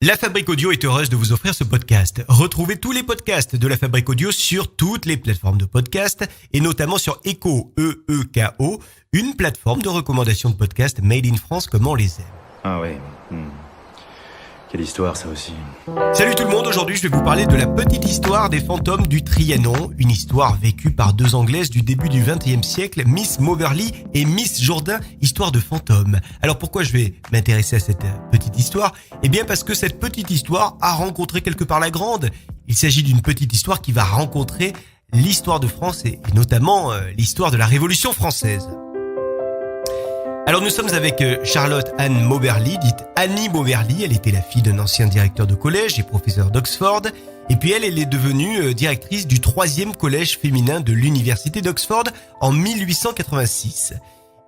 La Fabrique Audio est heureuse de vous offrir ce podcast. Retrouvez tous les podcasts de La Fabrique Audio sur toutes les plateformes de podcast et notamment sur Echo, E-E-K-O, une plateforme de recommandation de podcasts made in France comme on les aime. Ah ouais. Quelle histoire ça aussi. Salut tout le monde, aujourd'hui je vais vous parler de la petite histoire des fantômes du Trianon, une histoire vécue par deux Anglaises du début du XXe siècle, Miss Moberly et Miss Jourdain, histoire de fantômes. Alors pourquoi je vais m'intéresser à cette petite histoire ? Eh bien parce que cette petite histoire a rencontré quelque part la grande. Il s'agit d'une petite histoire qui va rencontrer l'histoire de France et notamment l'histoire de la Révolution française. Alors nous sommes avec Charlotte Anne Moberly, dite Annie Moberly. Elle était la fille d'un ancien directeur de collège et professeur d'Oxford. Et puis elle est devenue directrice du 3e collège féminin de l'université d'Oxford en 1886.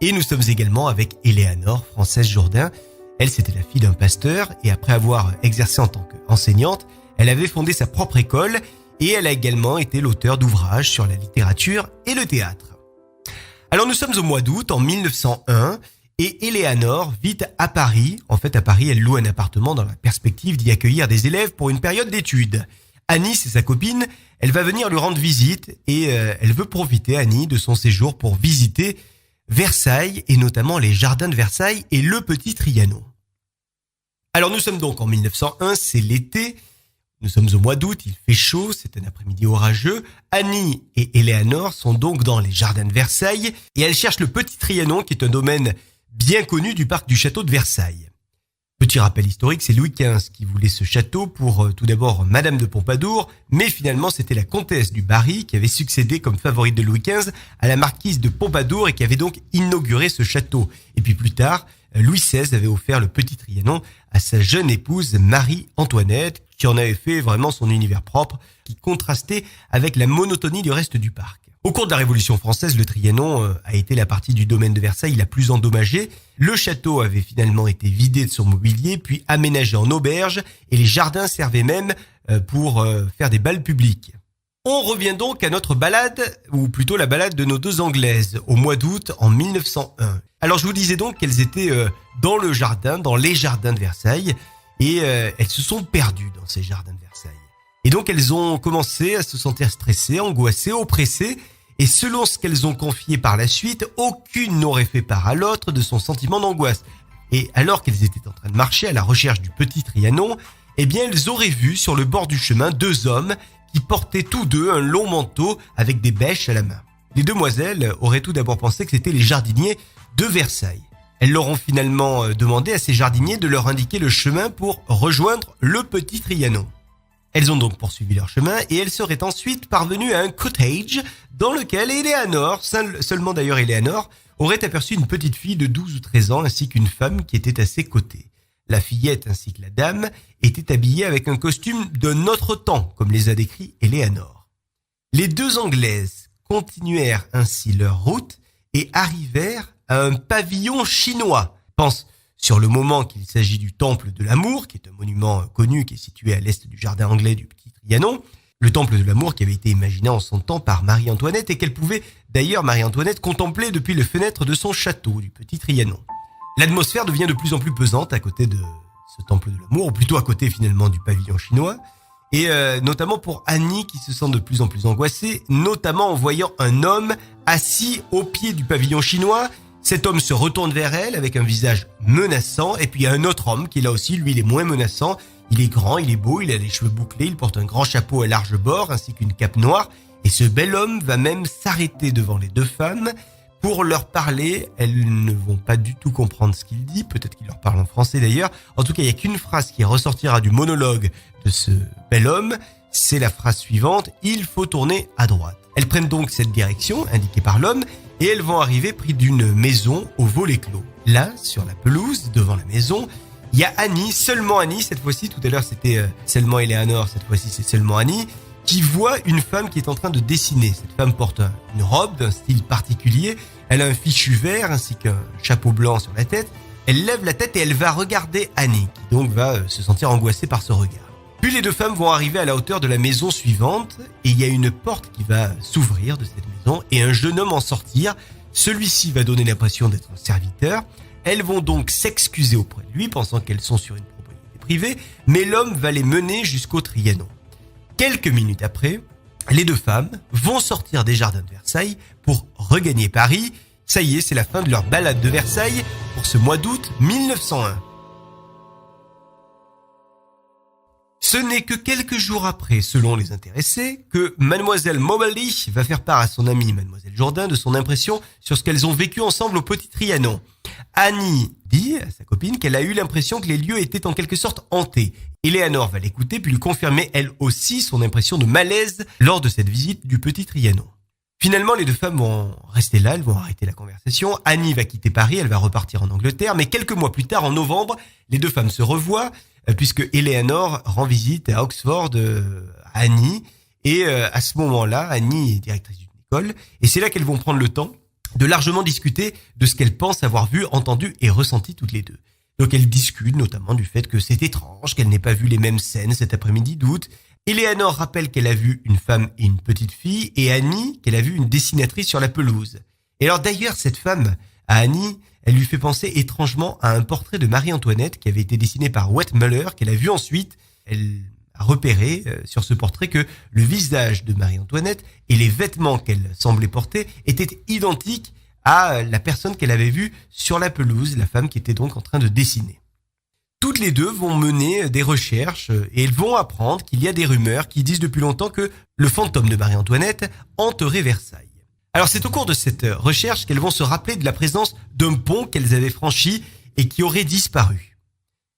Et nous sommes également avec Éléanore, Française Jourdain. Elle, c'était la fille d'un pasteur et après avoir exercé en tant qu'enseignante, elle avait fondé sa propre école et elle a également été l'auteur d'ouvrages sur la littérature et le théâtre. Alors nous sommes au mois d'août en 1901 et Éléanore vit à Paris. En fait, à Paris, elle loue un appartement dans la perspective d'y accueillir des élèves pour une période d'études. Annie, c'est sa copine, elle va venir lui rendre visite et elle veut profiter, Annie, de son séjour pour visiter Versailles et notamment les jardins de Versailles et le petit Trianon. Alors nous sommes donc en 1901, c'est l'été. Nous sommes au mois d'août, il fait chaud, c'est un après-midi orageux. Annie et Éléanore sont donc dans les jardins de Versailles et elles cherchent le petit Trianon qui est un domaine bien connu du parc du château de Versailles. Petit rappel historique, c'est Louis XV qui voulait ce château pour tout d'abord Madame de Pompadour, mais finalement c'était la comtesse du Barry qui avait succédé comme favorite de Louis XV à la marquise de Pompadour et qui avait donc inauguré ce château. Et puis plus tard, Louis XVI avait offert le petit Trianon à sa jeune épouse Marie-Antoinette, qui en avait fait vraiment son univers propre, qui contrastait avec la monotonie du reste du parc. Au cours de la Révolution française, le Trianon a été la partie du domaine de Versailles la plus endommagée. Le château avait finalement été vidé de son mobilier, puis aménagé en auberge, et les jardins servaient même pour faire des bals publics. On revient donc à notre balade, ou plutôt la balade de nos deux Anglaises, au mois d'août en 1901. Alors je vous disais donc qu'elles étaient dans le jardin, dans les jardins de Versailles, et elles se sont perdues dans ces jardins de Versailles. Et donc elles ont commencé à se sentir stressées, angoissées, oppressées, et selon ce qu'elles ont confié par la suite, aucune n'aurait fait part à l'autre de son sentiment d'angoisse. Et alors qu'elles étaient en train de marcher à la recherche du petit Trianon, eh bien elles auraient vu sur le bord du chemin deux hommes qui portaient tous deux un long manteau avec des bêches à la main. Les demoiselles auraient tout d'abord pensé que c'était les jardiniers de Versailles. Elles leur ont finalement demandé à ces jardiniers de leur indiquer le chemin pour rejoindre le petit Trianon. Elles ont donc poursuivi leur chemin et elles seraient ensuite parvenues à un cottage dans lequel Éléanore, seulement d'ailleurs Éléanore, aurait aperçu une petite fille de 12 ou 13 ans ainsi qu'une femme qui était à ses côtés. La fillette ainsi que la dame étaient habillées avec un costume d'un autre temps, comme les a décrits Éléanore. Les deux Anglaises continuèrent ainsi leur route et arrivèrent à un pavillon chinois. Pense sur le moment qu'il s'agit du Temple de l'Amour, qui est un monument connu qui est situé à l'est du jardin anglais du petit Trianon. Le Temple de l'Amour qui avait été imaginé en son temps par Marie-Antoinette et qu'elle pouvait d'ailleurs Marie-Antoinette contempler depuis les fenêtres de son château du petit Trianon. L'atmosphère devient de plus en plus pesante à côté de ce Temple de l'Amour, ou plutôt à côté finalement du pavillon chinois. Et notamment pour Annie qui se sent de plus en plus angoissée, notamment en voyant un homme assis au pied du pavillon chinois. Cet homme se retourne vers elle avec un visage menaçant et puis il y a un autre homme qui là aussi, lui, il est moins menaçant. Il est grand, il est beau, il a les cheveux bouclés, il porte un grand chapeau à large bord ainsi qu'une cape noire. Et ce bel homme va même s'arrêter devant les deux femmes pour leur parler. Elles ne vont pas du tout comprendre ce qu'il dit, peut-être qu'il leur parle en français d'ailleurs. En tout cas, il n'y a qu'une phrase qui ressortira du monologue de ce bel homme, c'est la phrase suivante, « Il faut tourner à droite ». Elles prennent donc cette direction indiquée par l'homme et elles vont arriver près d'une maison au volet clos. Là, sur la pelouse, devant la maison, il y a Annie, seulement Annie, cette fois-ci, tout à l'heure c'était seulement Éléanore, cette fois-ci c'est seulement Annie, qui voit une femme qui est en train de dessiner. Cette femme porte une robe d'un style particulier, elle a un fichu vert ainsi qu'un chapeau blanc sur la tête. Elle lève la tête et elle va regarder Annie, qui donc va se sentir angoissée par ce regard. Puis les deux femmes vont arriver à la hauteur de la maison suivante et il y a une porte qui va s'ouvrir de cette maison et un jeune homme en sortir. Celui-ci va donner l'impression d'être un serviteur. Elles vont donc s'excuser auprès de lui, pensant qu'elles sont sur une propriété privée, mais l'homme va les mener jusqu'au Trianon. Quelques minutes après, les deux femmes vont sortir des jardins de Versailles pour regagner Paris. Ça y est, c'est la fin de leur balade de Versailles pour ce mois d'août 1901. Ce n'est que quelques jours après, selon les intéressés, que Mademoiselle Moberly va faire part à son amie Mademoiselle Jourdain de son impression sur ce qu'elles ont vécu ensemble au Petit Trianon. Annie dit à sa copine qu'elle a eu l'impression que les lieux étaient en quelque sorte hantés. Éléanore va l'écouter puis lui confirmer elle aussi son impression de malaise lors de cette visite du Petit Trianon. Finalement, les deux femmes vont rester là, elles vont arrêter la conversation. Annie va quitter Paris, elle va repartir en Angleterre, mais quelques mois plus tard, en novembre, les deux femmes se revoient, puisque Éléanore rend visite à Oxford à Annie, et à ce moment-là, Annie est directrice d'une école, et c'est là qu'elles vont prendre le temps de largement discuter de ce qu'elles pensent avoir vu, entendu et ressenti toutes les deux. Donc elles discutent notamment du fait que c'est étrange qu'elles n'aient pas vu les mêmes scènes cet après-midi d'août. Éléanore rappelle qu'elle a vu une femme et une petite fille, et Annie qu'elle a vu une dessinatrice sur la pelouse. Et alors d'ailleurs, cette femme, à Annie, elle lui fait penser étrangement à un portrait de Marie-Antoinette qui avait été dessiné par Wettmuller, qu'elle a vu ensuite. Elle a repéré sur ce portrait que le visage de Marie-Antoinette et les vêtements qu'elle semblait porter étaient identiques à la personne qu'elle avait vue sur la pelouse, la femme qui était donc en train de dessiner. Toutes les deux vont mener des recherches et elles vont apprendre qu'il y a des rumeurs qui disent depuis longtemps que le fantôme de Marie-Antoinette hanterait Versailles. Alors c'est au cours de cette recherche qu'elles vont se rappeler de la présence d'un pont qu'elles avaient franchi et qui aurait disparu.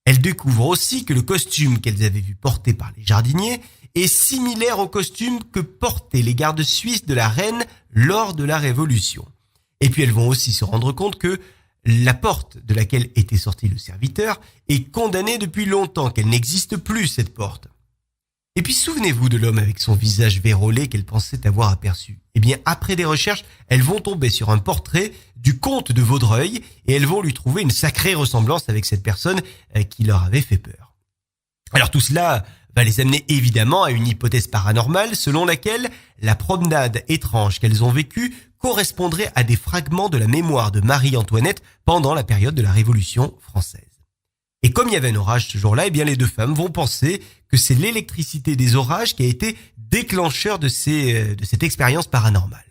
Elles découvrent aussi que le costume qu'elles avaient vu porter par les jardiniers est similaire au costume que portaient les gardes suisses de la reine lors de la Révolution. Et puis elles vont aussi se rendre compte que la porte de laquelle était sorti le serviteur est condamnée depuis longtemps, qu'elle n'existe plus cette porte. Et puis souvenez-vous de l'homme avec son visage vérolé qu'elles pensaient avoir aperçu. Eh bien après des recherches, elles vont tomber sur un portrait du comte de Vaudreuil et elles vont lui trouver une sacrée ressemblance avec cette personne qui leur avait fait peur. Alors tout cela va les amener évidemment à une hypothèse paranormale selon laquelle la promenade étrange qu'elles ont vécue correspondrait à des fragments de la mémoire de Marie-Antoinette pendant la période de la Révolution française. Et comme il y avait un orage ce jour-là, eh bien les deux femmes vont penser que c'est l'électricité des orages qui a été déclencheur de cette expérience paranormale.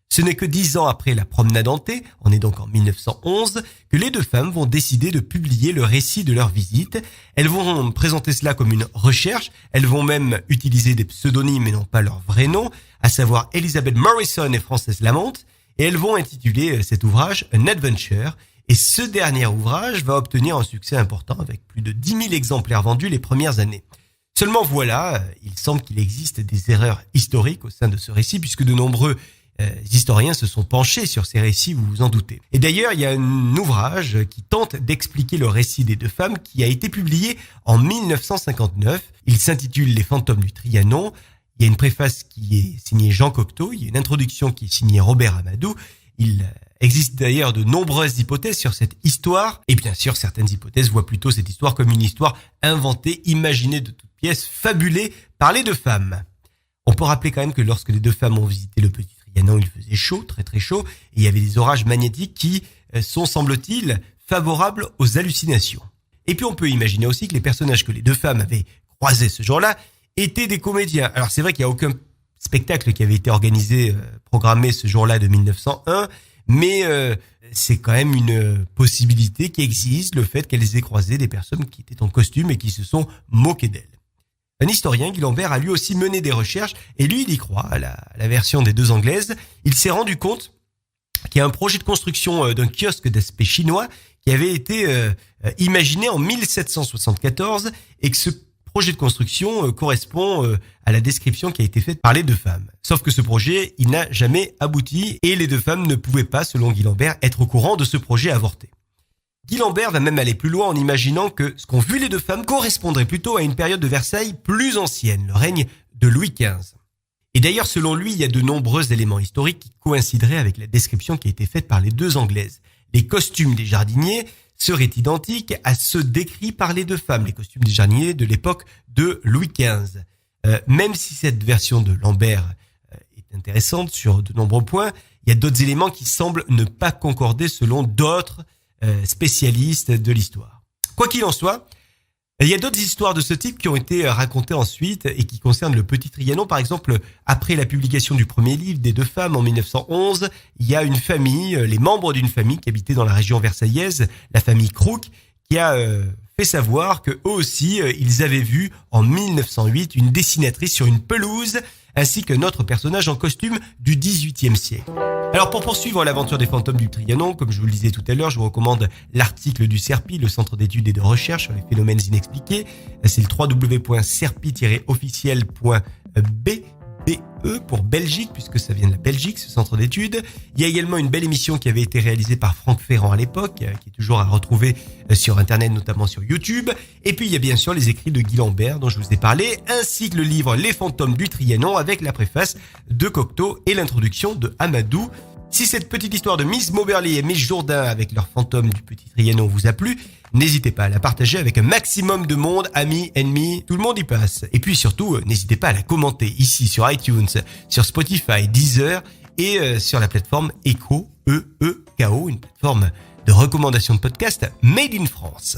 Ce n'est que 10 ans après la promenade hantée, on est donc en 1911, que les deux femmes vont décider de publier le récit de leur visite. Elles vont présenter cela comme une recherche, elles vont même utiliser des pseudonymes et non pas leur vrai nom, à savoir Elizabeth Morrison et Frances Lamont, et elles vont intituler cet ouvrage An Adventure, et ce dernier ouvrage va obtenir un succès important avec plus de 10 000 exemplaires vendus les premières années. Seulement voilà, il semble qu'il existe des erreurs historiques au sein de ce récit, puisque de nombreux historiens se sont penchés sur ces récits, vous vous en doutez. Et d'ailleurs, il y a un ouvrage qui tente d'expliquer le récit des deux femmes qui a été publié en 1959. Il s'intitule Les fantômes du Trianon. Il y a une préface qui est signée Jean Cocteau, il y a une introduction qui est signée Robert Amadou. Il existe d'ailleurs de nombreuses hypothèses sur cette histoire. Et bien sûr, certaines hypothèses voient plutôt cette histoire comme une histoire inventée, imaginée de toutes pièces, fabulée par les deux femmes. On peut rappeler quand même que lorsque les deux femmes ont visité le Petit Trianon, il faisait chaud, très très chaud, et il y avait des orages magnétiques qui sont, semble-t-il, favorables aux hallucinations. Et puis on peut imaginer aussi que les personnages que les deux femmes avaient croisés ce jour-là étaient des comédiens. Alors c'est vrai qu'il n'y a aucun spectacle qui avait été organisé, programmé ce jour-là de 1901, mais c'est quand même une possibilité qui existe, le fait qu'elles aient croisé des personnes qui étaient en costume et qui se sont moquées d'elles. Un historien, Guy Lambert, a lui aussi mené des recherches et lui, il y croit à la version des deux Anglaises. Il s'est rendu compte qu'il y a un projet de construction d'un kiosque d'aspect chinois qui avait été imaginé en 1774 et que ce projet de construction correspond à la description qui a été faite par les deux femmes. Sauf que ce projet, il n'a jamais abouti et les deux femmes ne pouvaient pas, selon Guy Lambert, être au courant de ce projet avorté. Guy Lambert va même aller plus loin en imaginant que ce qu'ont vu les deux femmes correspondrait plutôt à une période de Versailles plus ancienne, le règne de Louis XV. Et d'ailleurs, selon lui, il y a de nombreux éléments historiques qui coïncideraient avec la description qui a été faite par les deux Anglaises. Les costumes des jardiniers seraient identiques à ceux décrits par les deux femmes, les costumes des jardiniers de l'époque de Louis XV. Même si cette version de Lambert est intéressante sur de nombreux points, il y a d'autres éléments qui semblent ne pas concorder selon d'autres spécialistes de l'histoire. Quoi qu'il en soit, Il y a d'autres histoires de ce type qui ont été racontées ensuite et qui concernent le Petit Trianon. Par exemple, après la publication du premier livre des deux femmes en 1911, il y a une famille, les membres d'une famille qui habitait dans la région versaillaise, la famille Crook, qui a fait savoir que eux aussi, ils avaient vu en 1908 une dessinatrice sur une pelouse, ainsi que notre personnage en costume du XVIIIe siècle. Alors pour poursuivre l'aventure des fantômes du Trianon, comme je vous le disais tout à l'heure, je vous recommande l'article du CERPI, le Centre d'études et de recherche sur les phénomènes inexpliqués. C'est le www.cerpi-officiel.be pour Belgique, puisque ça vient de la Belgique, ce centre d'études. Il y a également une belle émission qui avait été réalisée par Franck Ferrand à l'époque, qui est toujours à retrouver sur Internet, notamment sur YouTube. Et puis il y a bien sûr les écrits de Guy Lambert, dont je vous ai parlé, ainsi que le livre Les fantômes du Trianon, avec la préface de Cocteau et l'introduction de Amadou. Si cette petite histoire de Miss Moberly et Miss Jourdain avec leurs fantômes du Petit Trianon vous a plu, n'hésitez pas à la partager avec un maximum de monde, amis, ennemis, tout le monde y passe. Et puis surtout, n'hésitez pas à la commenter ici sur iTunes, sur Spotify, Deezer et sur la plateforme Echo, E-E-K-O, une plateforme de recommandation de podcast made in France.